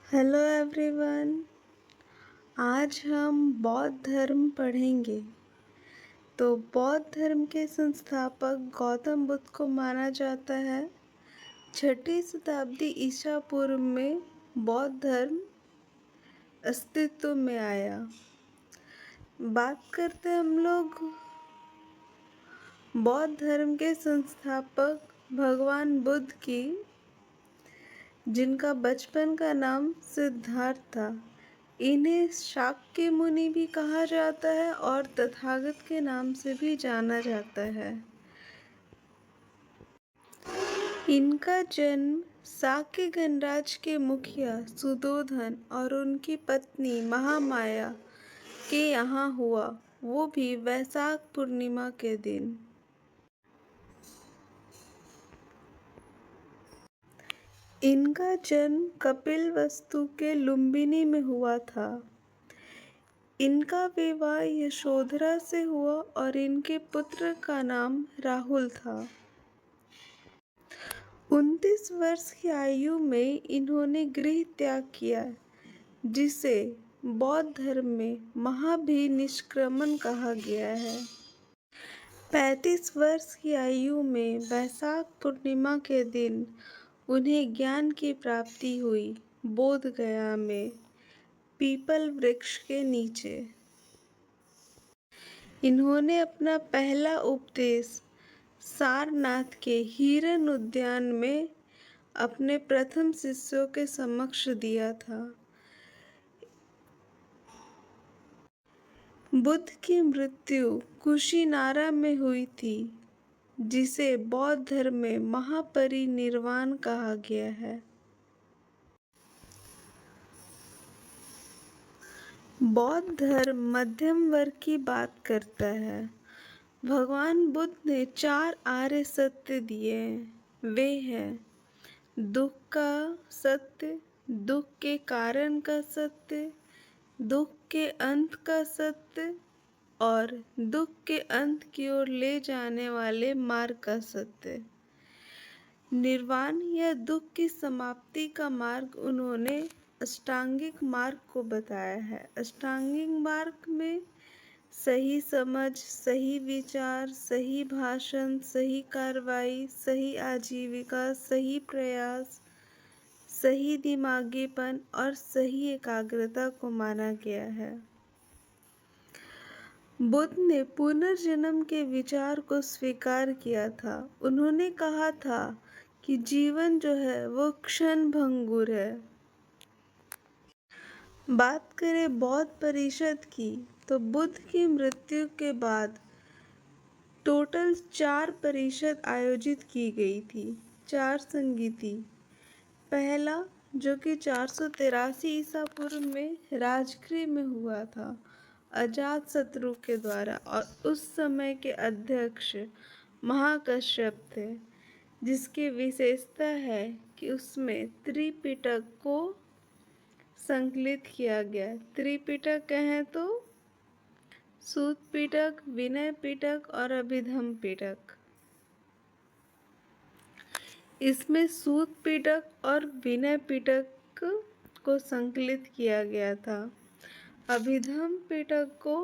Hello everyone. आज हम बौद्ध धर्म पढ़ेंगे। तो बौद्ध धर्म के संस्थापक गौतम बुद्ध को माना जाता है। 6ठी शताब्दी ईसा पूर्व में बौद्ध धर्म अस्तित्व में आया। बात करते हैं हम लोग बौद्ध धर्म के संस्थापक भगवान बुद्ध की, जिनका बचपन का नाम सिद्धार्थ था। इन्हें शाक्य मुनि भी कहा जाता है और तथागत के नाम से भी जाना जाता है। इनका जन्म शाक्य गणराज्य के मुखिया सुधोधन और उनकी पत्नी महामाया के यहाँ हुआ, वो भी वैशाख पूर्णिमा के दिन। इनका जन्म कपिलवस्तु के लुम्बिनी में हुआ था। इनका विवाह यशोधरा से हुआ और इनके पुत्र का नाम राहुल था। 29 वर्ष की आयु में इन्होंने गृह त्याग किया, जिसे बौद्ध धर्म में महाभिनिष्क्रमण कहा गया है। 35 वर्ष की आयु में वैशाख पूर्णिमा के दिन उन्हें ज्ञान की प्राप्ति हुई, बोध गया में पीपल वृक्ष के नीचे। इन्होंने अपना पहला उपदेश सारनाथ के हिरन उद्यान में अपने प्रथम शिष्यों के समक्ष दिया था। बुद्ध की मृत्यु कुशीनारा में हुई थी, जिसे बौद्ध धर्म में महापरिनिर्वाण कहा गया है। बौद्ध धर्म मध्यम वर्ग की बात करता है। भगवान बुद्ध ने 4 आर्य सत्य दिए हैं। वे हैं दुख का सत्य, दुख के कारण का सत्य, दुख के अंत का सत्य और दुख के अंत की ओर ले जाने वाले मार्ग का सत्य। निर्वाण या दुख की समाप्ति का मार्ग उन्होंने अष्टांगिक मार्ग को बताया है। अष्टांगिक मार्ग में सही समझ, सही विचार, सही भाषण, सही कार्रवाई, सही आजीविका, सही प्रयास, सही दिमागीपन और सही एकाग्रता को माना गया है। बुद्ध ने पुनर्जन्म के विचार को स्वीकार किया था। उन्होंने कहा था कि जीवन जो है वो क्षण भंगुर है। बात करें बौद्ध परिषद की, तो बुद्ध की मृत्यु के बाद टोटल 4 परिषद आयोजित की गई थी, 4 संगीति। पहला जो कि 483 ईसा पूर्व में राजगृह में हुआ था, अजातशत्रु के द्वारा, और उस समय के अध्यक्ष महाकश्यप थे, जिसकी विशेषता है कि उसमें त्रिपिटक को संकलित किया गया। त्रिपिटक कहें तो सूत पिटक, विनय पिटक और अभिधम्म पिटक। इसमें सूत पिटक और विनय पिटक को संकलित किया गया था। अभिधम्म पिटक को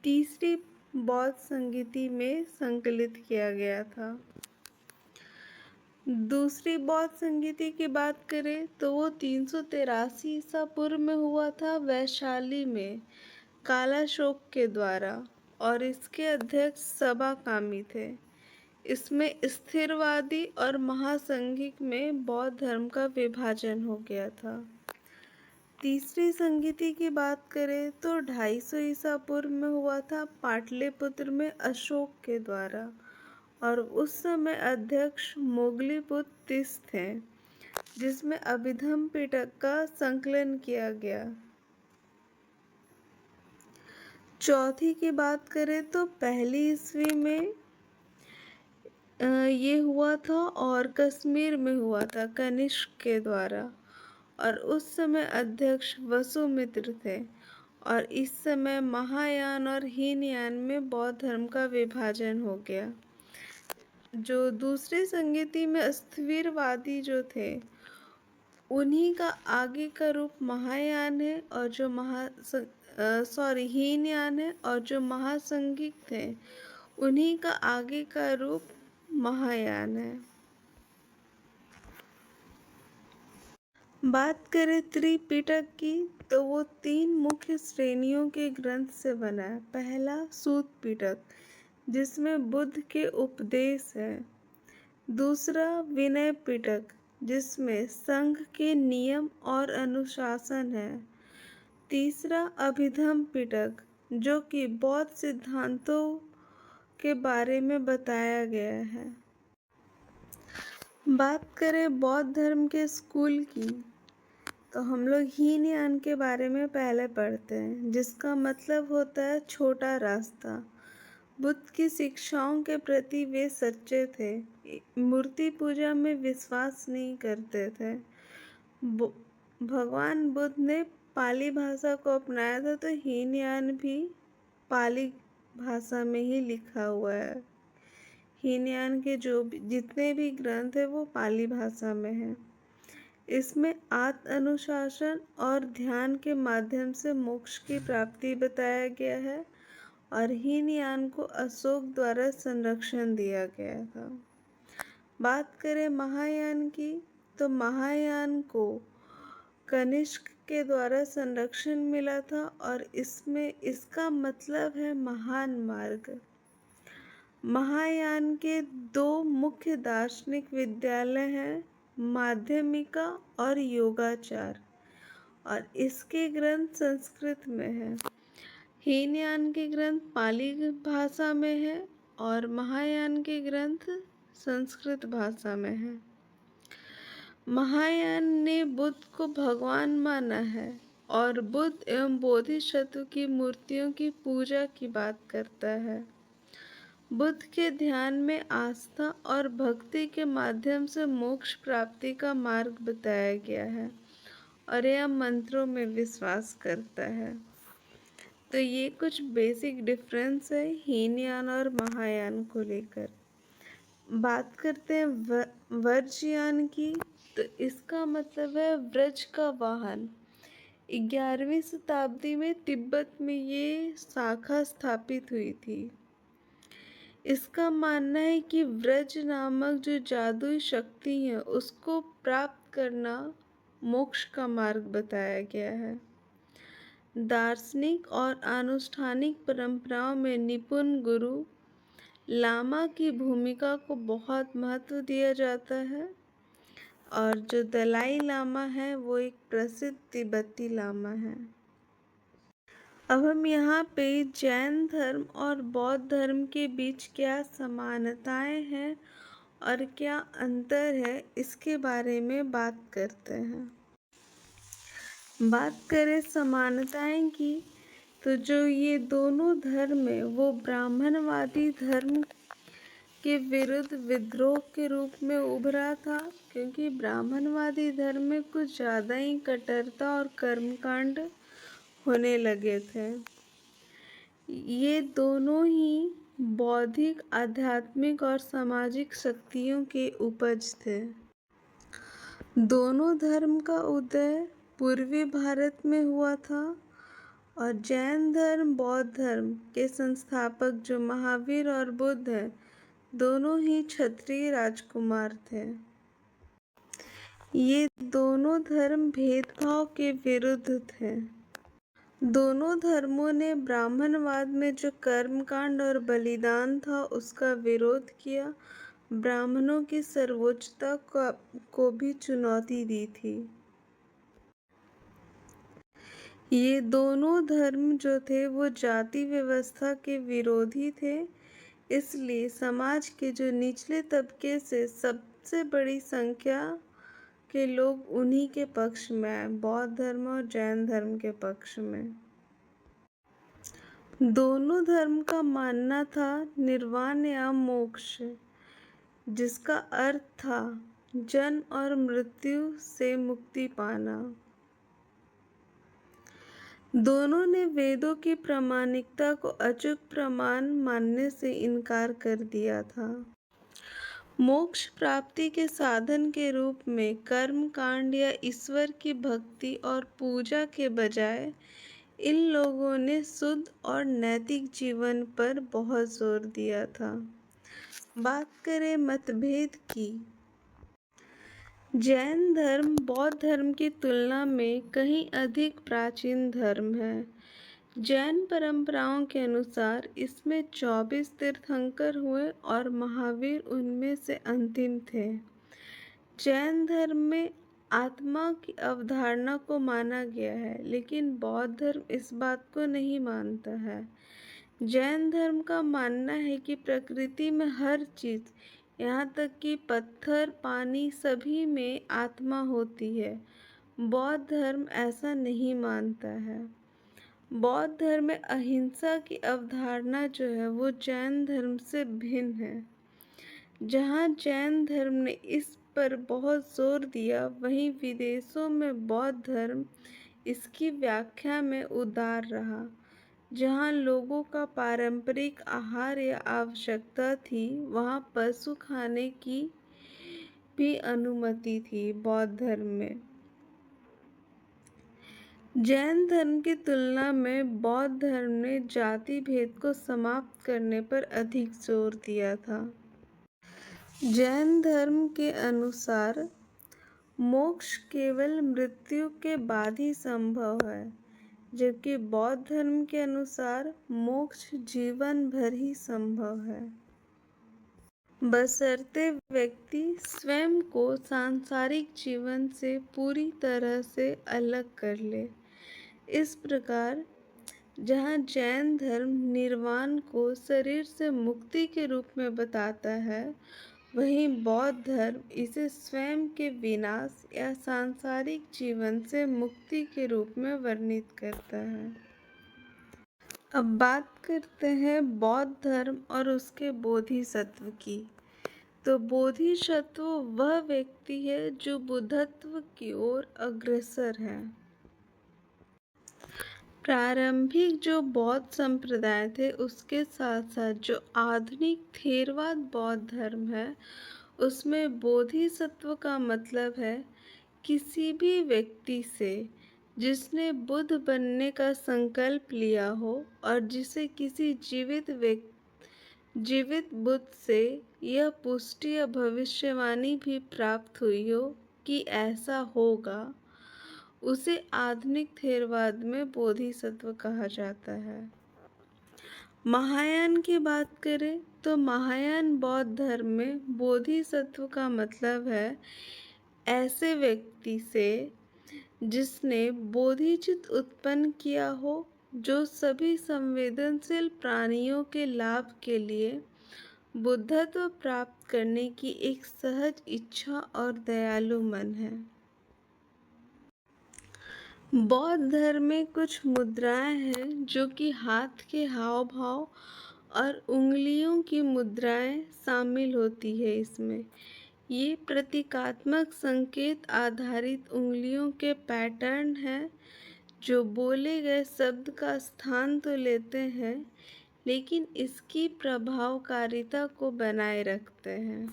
तीसरी बौद्ध संगीति में संकलित किया गया था। दूसरी बौद्ध संगीति की बात करें तो वो 383 ईसा पूर्व में हुआ था, वैशाली में, कालाशोक के द्वारा, और इसके अध्यक्ष सबाकामी थे। इसमें स्थिरवादी और महासंघिक में बौद्ध धर्म का विभाजन हो गया था। तीसरी संगीति की बात करें तो 250 ईसा पूर्व में हुआ था, पाटलिपुत्र में अशोक के द्वारा, और उस समय अध्यक्ष मोगलीपुत्र तीस थे, जिसमें अभिधम्म पिटक का संकलन किया गया। चौथी की बात करें तो 1ली ईस्वी में ये हुआ था और कश्मीर में हुआ था कनिष्क के द्वारा, और उस समय अध्यक्ष वसुमित्र थे, और इस समय महायान और हीनयान में बौद्ध धर्म का विभाजन हो गया। जो दूसरी संगीति में स्थविरवादी जो थे, उन्हीं का आगे का रूप महायान है और जो हीनयान है, और जो महासंघिक थे उन्हीं का आगे का रूप महायान है। बात करें त्रिपिटक की, तो वो 3 मुख्य श्रेणियों के ग्रंथ से बना है। पहला सूत पिटक, जिसमें बुद्ध के उपदेश है। दूसरा विनय पिटक, जिसमें संघ के नियम और अनुशासन है। तीसरा अभिधम पिटक, जो कि बौद्ध सिद्धांतों के बारे में बताया गया है। बात करें बौद्ध धर्म के स्कूल की, तो हम लोग हीनयान के बारे में पहले पढ़ते हैं, जिसका मतलब होता है छोटा रास्ता। बुद्ध की शिक्षाओं के प्रति वे सच्चे थे, मूर्ति पूजा में विश्वास नहीं करते थे। भगवान बुद्ध ने पाली भाषा को अपनाया था, तो हीनयान भी पाली भाषा में ही लिखा हुआ है। हीनयान के जितने भी ग्रंथ है वो पाली भाषा में है। इसमें आत्म अनुशासन और ध्यान के माध्यम से मोक्ष की प्राप्ति बताया गया है, और हीनयान को अशोक द्वारा संरक्षण दिया गया था। बात करें महायान की, तो महायान को कनिष्क के द्वारा संरक्षण मिला था, और इसमें इसका मतलब है महान मार्ग। महायान के 2 मुख्य दार्शनिक विद्यालय हैं, माध्यमिका और योगाचार, और इसके ग्रंथ संस्कृत में हैं। हीनयान के ग्रंथ पाली भाषा में है और महायान के ग्रंथ संस्कृत भाषा में है। महायान ने बुद्ध को भगवान माना है और बुद्ध एवं बोधिसत्व की मूर्तियों की पूजा की बात करता है। बुद्ध के ध्यान में आस्था और भक्ति के माध्यम से मोक्ष प्राप्ति का मार्ग बताया गया है, और यह मंत्रों में विश्वास करता है। तो ये कुछ बेसिक डिफरेंस है हीनयान और महायान को लेकर। बात करते हैं व्रजयान की, तो इसका मतलब है व्रज का वाहन। 11वीं शताब्दी में तिब्बत में ये शाखा स्थापित हुई थी। इसका मानना है कि व्रज नामक जो जादुई शक्ति है उसको प्राप्त करना मोक्ष का मार्ग बताया गया है। दार्शनिक और अनुष्ठानिक परंपराओं में निपुण गुरु लामा की भूमिका को बहुत महत्व दिया जाता है, और जो दलाई लामा है वो एक प्रसिद्ध तिब्बती लामा है। अब हम यहाँ पे जैन धर्म और बौद्ध धर्म के बीच क्या समानताएं हैं और क्या अंतर है, इसके बारे में बात करते हैं। बात करें समानताएं की, तो जो ये दोनों धर्म है वो ब्राह्मणवादी धर्म के विरुद्ध विद्रोह के रूप में उभरा था, क्योंकि ब्राह्मणवादी धर्म में कुछ ज़्यादा ही कट्टरता और कर्मकांड होने लगे थे। ये दोनों ही बौद्धिक, आध्यात्मिक और सामाजिक शक्तियों के उपज थे। दोनों धर्म का उदय पूर्वी भारत में हुआ था, और जैन धर्म बौद्ध धर्म के संस्थापक जो महावीर और बुद्ध हैं, दोनों ही क्षत्रिय राजकुमार थे। ये दोनों धर्म भेदभाव के विरुद्ध थे। दोनों धर्मों ने ब्राह्मणवाद में जो कर्मकांड और बलिदान था उसका विरोध किया, ब्राह्मणों की सर्वोच्चता को भी चुनौती दी थी। ये दोनों धर्म जो थे वो जाति व्यवस्था के विरोधी थे, इसलिए समाज के जो निचले तबके से सबसे बड़ी संख्या के लोग उन्हीं के पक्ष में आए, बौद्ध धर्म और जैन धर्म के पक्ष में। दोनों धर्म का मानना था निर्वाण या मोक्ष, जिसका अर्थ था जन्म और मृत्यु से मुक्ति पाना। दोनों ने वेदों की प्रामाणिकता को अचूक प्रमाण मानने से इनकार कर दिया था। मोक्ष प्राप्ति के साधन के रूप में कर्म कांड या ईश्वर की भक्ति और पूजा के बजाय इन लोगों ने शुद्ध और नैतिक जीवन पर बहुत जोर दिया था। बात करें मतभेद की, जैन धर्म बौद्ध धर्म की तुलना में कहीं अधिक प्राचीन धर्म है। जैन परंपराओं के अनुसार इसमें 24 तीर्थंकर हुए और महावीर उनमें से अंतिम थे। जैन धर्म में आत्मा की अवधारणा को माना गया है, लेकिन बौद्ध धर्म इस बात को नहीं मानता है। जैन धर्म का मानना है कि प्रकृति में हर चीज, यहाँ तक कि पत्थर, पानी, सभी में आत्मा होती है। बौद्ध धर्म ऐसा नहीं मानता है। बौद्ध धर्म में अहिंसा की अवधारणा जो है वो जैन धर्म से भिन्न है। जहाँ जैन धर्म ने इस पर बहुत जोर दिया, वहीं विदेशों में बौद्ध धर्म इसकी व्याख्या में उदार रहा। जहाँ लोगों का पारंपरिक आहार या आवश्यकता थी, वहाँ पशु खाने की भी अनुमति थी। बौद्ध धर्म में जैन धर्म की तुलना में बौद्ध धर्म ने जाति भेद को समाप्त करने पर अधिक जोर दिया था। जैन धर्म के अनुसार मोक्ष केवल मृत्यु के बाद ही संभव है, जबकि बौद्ध धर्म के अनुसार मोक्ष जीवन भर ही संभव है, बशर्ते व्यक्ति स्वयं को सांसारिक जीवन से पूरी तरह से अलग कर ले। इस प्रकार जहाँ जैन धर्म निर्वाण को शरीर से मुक्ति के रूप में बताता है, वहीं बौद्ध धर्म इसे स्वयं के विनाश या सांसारिक जीवन से मुक्ति के रूप में वर्णित करता है। अब बात करते हैं बौद्ध धर्म और उसके बोधिसत्व की। तो बोधिसत्व वह व्यक्ति है जो बुद्धत्व की ओर अग्रसर है। प्रारंभिक जो बौद्ध संप्रदाय थे, उसके साथ साथ जो आधुनिक थेरवाद बौद्ध धर्म है, उसमें बोधिसत्व का मतलब है किसी भी व्यक्ति से जिसने बुद्ध बनने का संकल्प लिया हो और जिसे किसी जीवित बुद्ध से यह पुष्टि या भविष्यवाणी भी प्राप्त हुई हो कि ऐसा होगा, उसे आधुनिक थेरवाद में बोधिसत्व कहा जाता है। महायान की बात करें तो महायान बौद्ध धर्म में बोधिसत्व का मतलब है ऐसे व्यक्ति से जिसने बोधिचित्त उत्पन्न किया हो, जो सभी संवेदनशील प्राणियों के लाभ के लिए बुद्धत्व प्राप्त करने की एक सहज इच्छा और दयालु मन है। बौद्ध धर्म में कुछ मुद्राएं हैं जो कि हाथ के हाव भाव और उंगलियों की मुद्राएं शामिल होती है। इसमें ये प्रतीकात्मक संकेत आधारित उंगलियों के पैटर्न हैं जो बोले गए शब्द का स्थान तो लेते हैं, लेकिन इसकी प्रभावकारिता को बनाए रखते हैं।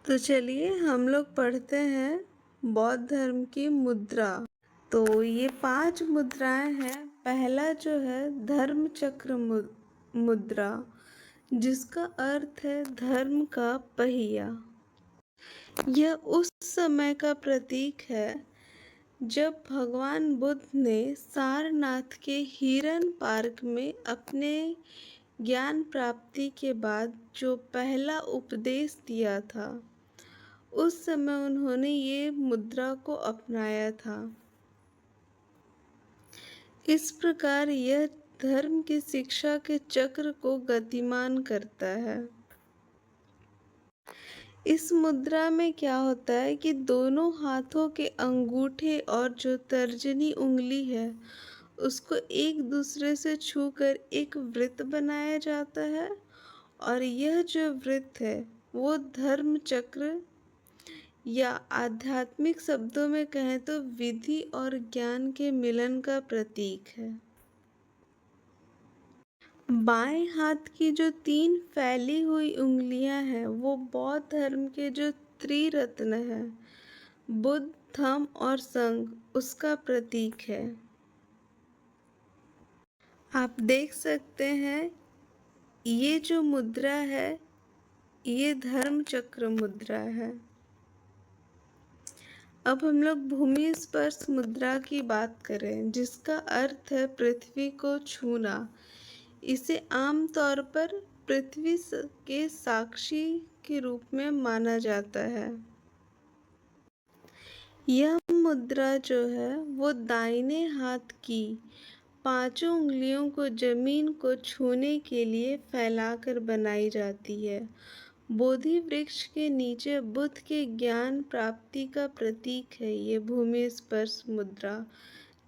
तो चलिए हम लोग पढ़ते हैं बौद्ध धर्म की मुद्रा। तो ये 5 मुद्राएं हैं। पहला जो है धर्म चक्र मुद्रा, जिसका अर्थ है धर्म का पहिया। यह उस समय का प्रतीक है जब भगवान बुद्ध ने सारनाथ के हिरन पार्क में अपने ज्ञान प्राप्ति के बाद जो पहला उपदेश दिया था, उस समय उन्होंने ये मुद्रा को अपनाया था। इस प्रकार यह धर्म की शिक्षा के चक्र को गतिमान करता है। इस मुद्रा में क्या होता है कि दोनों हाथों के अंगूठे और जो तर्जनी उंगली है, उसको एक दूसरे से छूकर एक वृत्त बनाया जाता है, और यह जो वृत्त है वो धर्म चक्र या आध्यात्मिक शब्दों में कहें तो विधि और ज्ञान के मिलन का प्रतीक है। बाएं हाथ की जो 3 फैली हुई उंगलियां हैं वो बौद्ध धर्म के जो त्रिरत्न है, बुद्ध, धम्म और संघ, उसका प्रतीक है। आप देख सकते हैं ये जो मुद्रा है ये धर्म चक्र मुद्रा है। अब हम लोग भूमि स्पर्श मुद्रा की बात करें जिसका अर्थ है पृथ्वी को छूना। इसे आमतौर पर पृथ्वी के साक्षी के रूप में माना जाता है। यह मुद्रा जो है वो दाहिने हाथ की 5 उंगलियों को जमीन को छूने के लिए फैलाकर बनाई जाती है। बोधि वृक्ष के नीचे बुद्ध के ज्ञान प्राप्ति का प्रतीक है ये भूमि स्पर्श मुद्रा,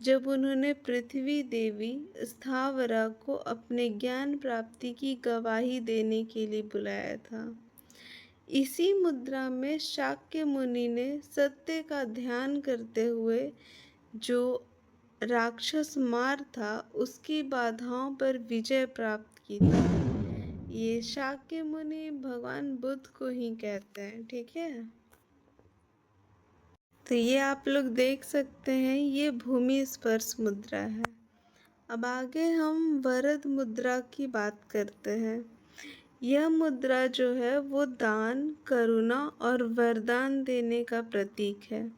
जब उन्होंने पृथ्वी देवी स्थावरा को अपने ज्ञान प्राप्ति की गवाही देने के लिए बुलाया था। इसी मुद्रा में शाक्य मुनि ने सत्य का ध्यान करते हुए जो राक्षस मार था उसकी बाधाओं पर विजय प्राप्त की थी। ये शाक्य मुनि भगवान बुद्ध को ही कहते हैं, ठीक है। तो ये आप लोग देख सकते हैं ये भूमि स्पर्श मुद्रा है। अब आगे हम वरद मुद्रा की बात करते हैं। यह मुद्रा जो है वो दान, करुणा और वरदान देने का प्रतीक है।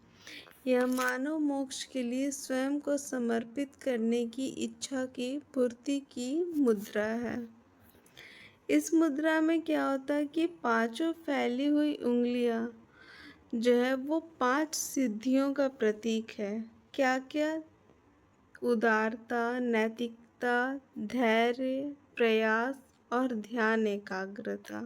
यह मानव मोक्ष के लिए स्वयं को समर्पित करने की इच्छा की पूर्ति की मुद्रा है। इस मुद्रा में क्या होता है कि 5 फैली हुई उंगलियां जो है वो 5 सिद्धियों का प्रतीक है। क्या क्या? उदारता, नैतिकता, धैर्य, प्रयास और ध्यान एकाग्रता।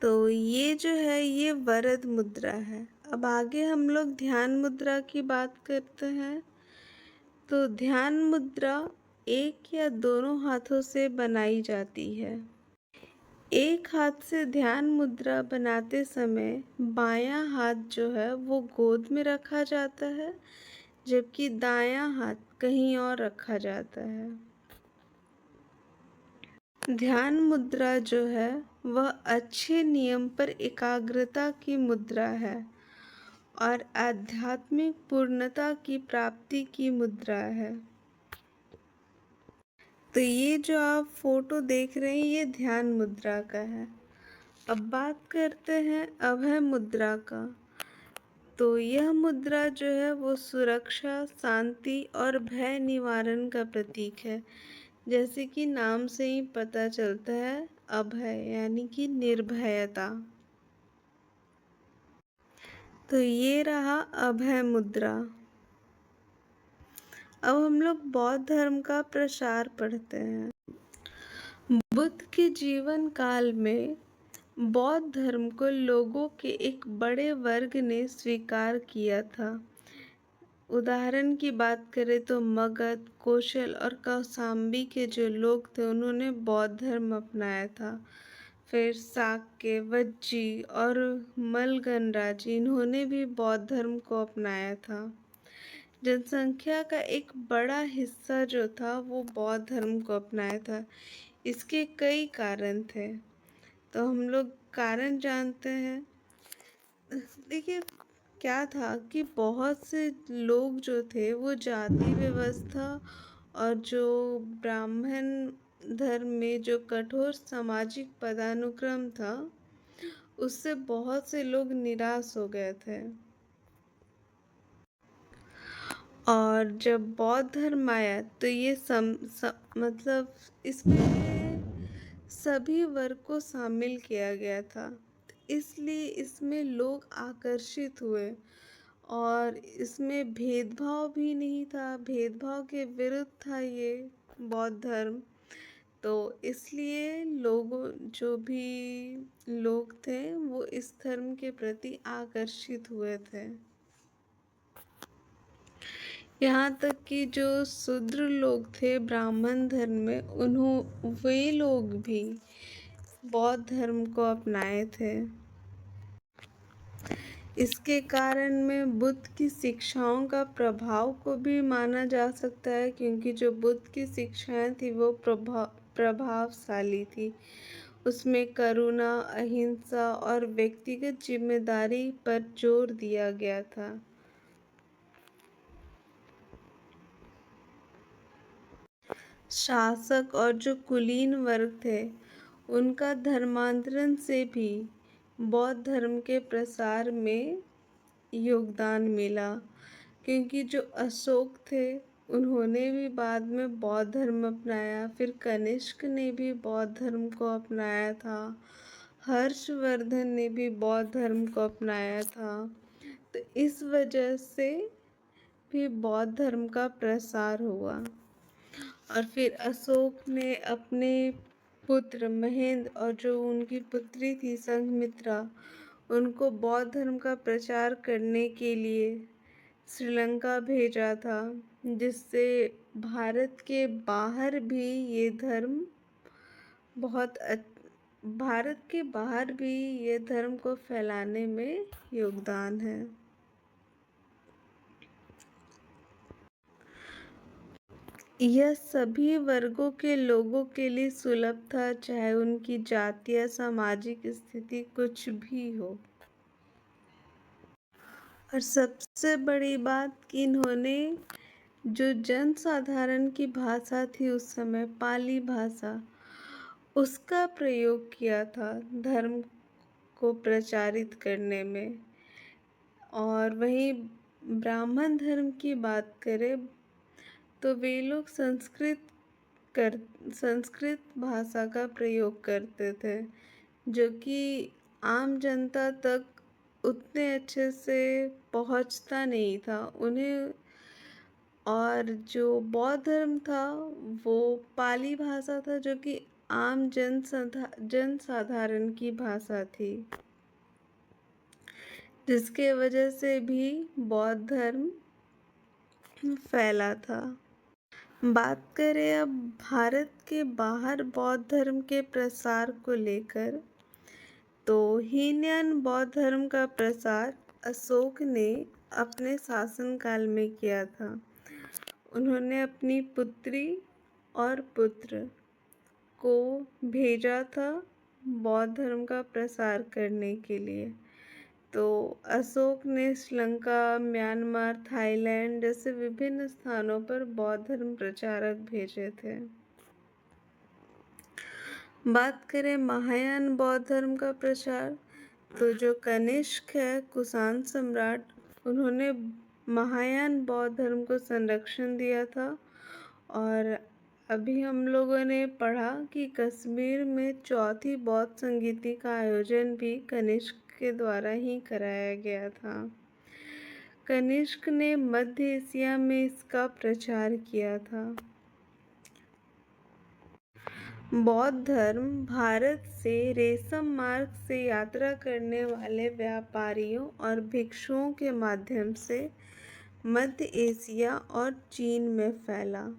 तो ये जो है ये वरद मुद्रा है। अब आगे हम लोग ध्यान मुद्रा की बात करते हैं। तो ध्यान मुद्रा एक या दोनों हाथों से बनाई जाती है। एक हाथ से ध्यान मुद्रा बनाते समय बायां हाथ जो है वो गोद में रखा जाता है, जबकि दायां हाथ कहीं और रखा जाता है। ध्यान मुद्रा जो है वह अच्छे नियम पर एकाग्रता की मुद्रा है और आध्यात्मिक पूर्णता की प्राप्ति की मुद्रा है। तो ये जो आप फोटो देख रहे हैं ये ध्यान मुद्रा का है। अब बात करते हैं अभय मुद्रा का। तो यह मुद्रा जो है वो सुरक्षा, शांति और भय निवारण का प्रतीक है। जैसे कि नाम से ही पता चलता है, अभय यानी कि निर्भयता। तो ये रहा अभय मुद्रा। अब हम लोग बौद्ध धर्म का प्रसार पढ़ते हैं। बुद्ध के जीवन काल में बौद्ध धर्म को लोगों के एक बड़े वर्ग ने स्वीकार किया था। उदाहरण की बात करें तो मगध, कौशल और कौशाम्बी के जो लोग थे उन्होंने बौद्ध धर्म अपनाया था। फिर शाक्य, वज्जी और मलगनराज इन्होंने भी बौद्ध धर्म को अपनाया था। जनसंख्या का एक बड़ा हिस्सा जो था वो बौद्ध धर्म को अपनाया था। इसके कई कारण थे, तो हम लोग कारण जानते हैं। देखिए क्या था कि बहुत से लोग जो थे वो जाति व्यवस्था और जो ब्राह्मण धर्म में जो कठोर सामाजिक पदानुक्रम था उससे बहुत से लोग निराश हो गए थे। और जब बौद्ध धर्म आया तो ये मतलब इसमें सभी वर्ग को शामिल किया गया था, इसलिए इसमें लोग आकर्षित हुए और इसमें भेदभाव भी नहीं था, भेदभाव के विरुद्ध था ये बौद्ध धर्म। तो इसलिए लोगों जो भी लोग थे वो इस धर्म के प्रति आकर्षित हुए थे। यहाँ तक कि जो शूद्र लोग थे ब्राह्मण धर्म में वे लोग भी बौद्ध धर्म को अपनाए थे। इसके कारण में बुद्ध की शिक्षाओं का प्रभाव को भी माना जा सकता है, क्योंकि जो बुद्ध की शिक्षाएं थी वो प्रभावशाली थी। उसमें करुणा, अहिंसा और व्यक्तिगत जिम्मेदारी पर जोर दिया गया था। शासक और जो कुलीन वर्ग थे उनका धर्मांतरण से भी बौद्ध धर्म के प्रसार में योगदान मिला, क्योंकि जो अशोक थे उन्होंने भी बाद में बौद्ध धर्म अपनाया, फिर कनिष्क ने भी बौद्ध धर्म को अपनाया था, हर्षवर्धन ने भी बौद्ध धर्म को अपनाया था। तो इस वजह से भी बौद्ध धर्म का प्रसार हुआ। और फिर अशोक ने अपने पुत्र महेंद्र और जो उनकी पुत्री थी संघमित्रा, उनको बौद्ध धर्म का प्रचार करने के लिए श्रीलंका भेजा था, जिससे भारत के बाहर भी ये धर्म भारत के बाहर भी ये धर्म को फैलाने में योगदान है। यह सभी वर्गों के लोगों के लिए सुलभ था, चाहे उनकी जाति या सामाजिक स्थिति कुछ भी हो। और सबसे बड़ी बात कि इन्होंने जो जनसाधारण की भाषा थी उस समय पाली भाषा, उसका प्रयोग किया था धर्म को प्रचारित करने में। और वहीं ब्राह्मण धर्म की बात करें तो वे लोग संस्कृत भाषा का प्रयोग करते थे, जो कि आम जनता तक उतने अच्छे से पहुंचता नहीं था उन्हें। और जो बौद्ध धर्म था वो पाली भाषा था, जो कि आम जनसाधारण की भाषा थी, जिसके वजह से भी बौद्ध धर्म फैला था। बात करें अब भारत के बाहर बौद्ध धर्म के प्रसार को लेकर, तो हीनयान बौद्ध धर्म का प्रसार अशोक ने अपने शासनकाल में किया था। उन्होंने अपनी पुत्री और पुत्र को भेजा था बौद्ध धर्म का प्रसार करने के लिए। तो अशोक ने श्रीलंका, म्यांमार, थाईलैंड जैसे विभिन्न स्थानों पर बौद्ध धर्म प्रचारक भेजे थे। बात करें महायान बौद्ध धर्म का प्रचार, तो जो कनिष्क है कुषाण सम्राट, उन्होंने महायान बौद्ध धर्म को संरक्षण दिया था। और अभी हम लोगों ने पढ़ा कि कश्मीर में चौथी बौद्ध संगीति का आयोजन भी कनिष्क के द्वारा ही कराया गया था। कनिष्क ने मध्य एशिया में इसका प्रचार किया था। बौद्ध धर्म भारत से रेशम मार्ग से यात्रा करने वाले व्यापारियों और भिक्षुओं के माध्यम से मध्य एशिया और चीन में फैला।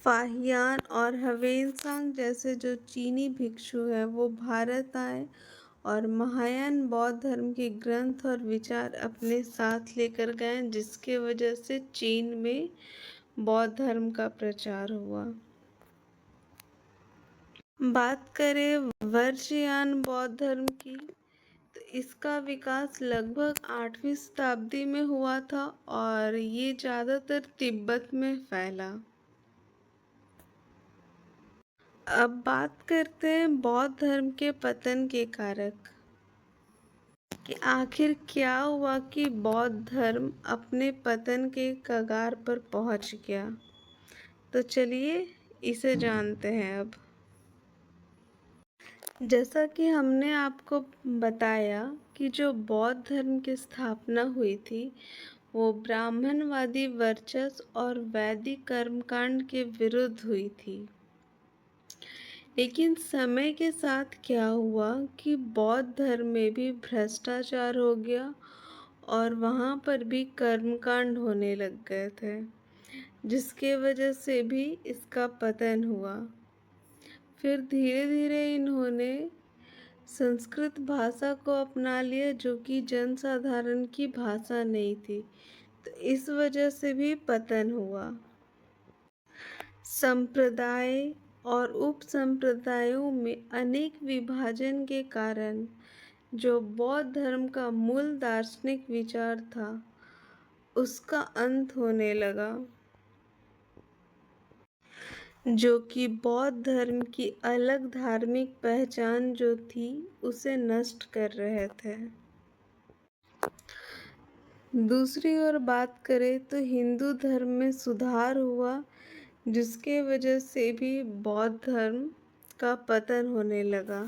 फाहियान और ह्वेनसांग जैसे जो चीनी भिक्षु हैं वो भारत आए और महायान बौद्ध धर्म के ग्रंथ और विचार अपने साथ लेकर गए, जिसके वजह से चीन में बौद्ध धर्म का प्रचार हुआ। बात करें वर्षयान बौद्ध धर्म की, तो इसका विकास लगभग 8वीं शताब्दी में हुआ था और ये ज़्यादातर तिब्बत में फैला। अब बात करते हैं बौद्ध धर्म के पतन के कारक, कि आखिर क्या हुआ कि बौद्ध धर्म अपने पतन के कगार पर पहुंच गया। तो चलिए इसे जानते हैं। अब जैसा कि हमने आपको बताया कि जो बौद्ध धर्म की स्थापना हुई थी वो ब्राह्मणवादी वर्चस्व और वैदिक कर्मकांड के विरुद्ध हुई थी। लेकिन समय के साथ क्या हुआ कि बौद्ध धर्म में भी भ्रष्टाचार हो गया और वहाँ पर भी कर्मकांड होने लग गए थे, जिसके वजह से भी इसका पतन हुआ। फिर धीरे धीरे इन्होंने संस्कृत भाषा को अपना लिया, जो कि जनसाधारण की भाषा नहीं थी, तो इस वजह से भी पतन हुआ। संप्रदाय और उप संप्रदायों में अनेक विभाजन के कारण जो बौद्ध धर्म का मूल दार्शनिक विचार था, उसका अंत होने लगा, जो कि बौद्ध धर्म की अलग धार्मिक पहचान जो थी उसे नष्ट कर रहे थे। दूसरी ओर बात करें तो हिंदू धर्म में सुधार हुआ, जिसके वजह से भी बौद्ध धर्म का पतन होने लगा।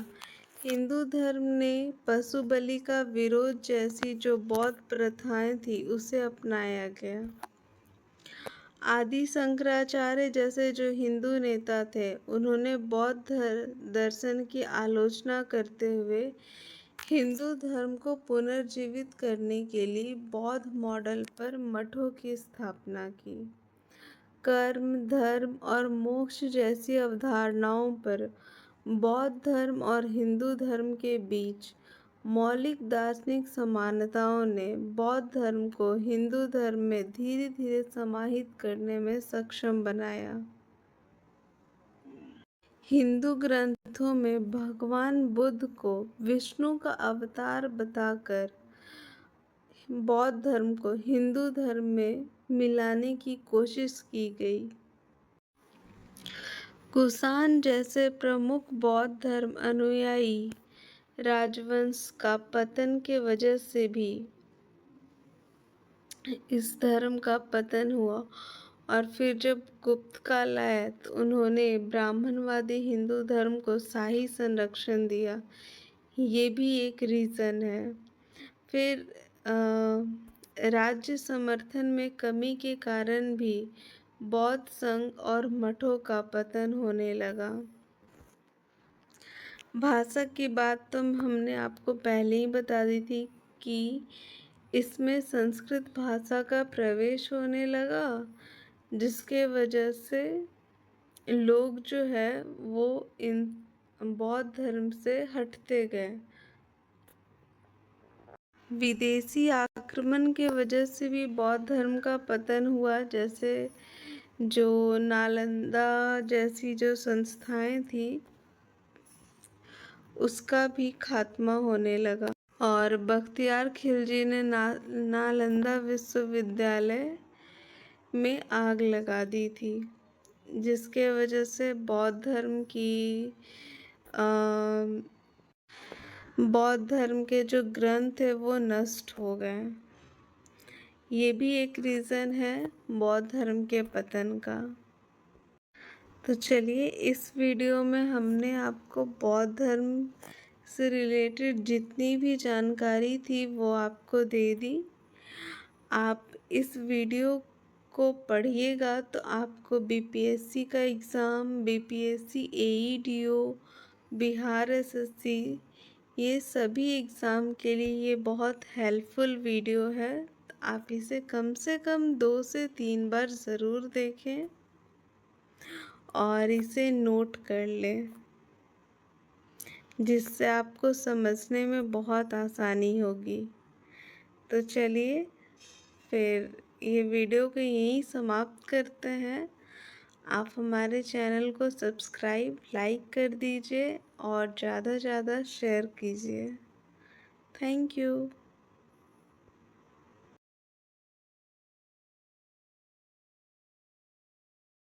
हिंदू धर्म ने पशु बलि का विरोध जैसी जो बौद्ध प्रथाएं थी उसे अपनाया गया। आदि शंकराचार्य जैसे जो हिंदू नेता थे, उन्होंने बौद्ध दर्शन की आलोचना करते हुए हिंदू धर्म को पुनर्जीवित करने के लिए बौद्ध मॉडल पर मठों की स्थापना की। कर्म, धर्म और मोक्ष जैसी अवधारणाओं पर बौद्ध धर्म और हिंदू धर्म के बीच मौलिक दार्शनिक समानताओं ने बौद्ध धर्म को हिंदू धर्म में धीरे धीरे समाहित करने में सक्षम बनाया। हिंदू ग्रंथों में भगवान बुद्ध को विष्णु का अवतार बताकर बौद्ध धर्म को हिंदू धर्म में मिलाने की कोशिश की गई। कुषाण जैसे प्रमुख बौद्ध धर्म अनुयायी राजवंश का पतन के वजह से भी इस धर्म का पतन हुआ, और फिर जब गुप्त काल आया तो उन्होंने ब्राह्मणवादी हिंदू धर्म को शाही संरक्षण दिया। ये भी एक रीज़न है। फिर राज्य समर्थन में कमी के कारण भी बौद्ध संघ और मठों का पतन होने लगा। भाषा की बात तो हमने आपको पहले ही बता दी थी कि इसमें संस्कृत भाषा का प्रवेश होने लगा, जिसके वजह से लोग जो है वो इन बौद्ध धर्म से हटते गए। विदेशी आक्रमण के वजह से भी बौद्ध धर्म का पतन हुआ, जैसे जो नालंदा जैसी जो संस्थाएं थी उसका भी खात्मा होने लगा, और बख्तियार खिलजी ने नालंदा विश्वविद्यालय में आग लगा दी थी, जिसके वजह से बौद्ध धर्म के जो ग्रंथ है वो नष्ट हो गए। ये भी एक रीज़न है बौद्ध धर्म के पतन का। तो चलिए, इस वीडियो में हमने आपको बौद्ध धर्म से रिलेटेड जितनी भी जानकारी थी वो आपको दे दी। आप इस वीडियो को पढ़िएगा तो आपको बीपीएससी का एग्ज़ाम, बीपीएससी एईडीओ, बिहार एसएससी, ये सभी एग्ज़ाम के लिए ये बहुत हेल्पफुल वीडियो है। तो आप इसे कम से कम 2 से 3 बार ज़रूर देखें और इसे नोट कर लें, जिससे आपको समझने में बहुत आसानी होगी। तो चलिए, फिर ये वीडियो को यहीं समाप्त करते हैं। आप हमारे चैनल को सब्सक्राइब, लाइक कर दीजिए और ज़्यादा से ज़्यादा शेयर कीजिए। Thank you.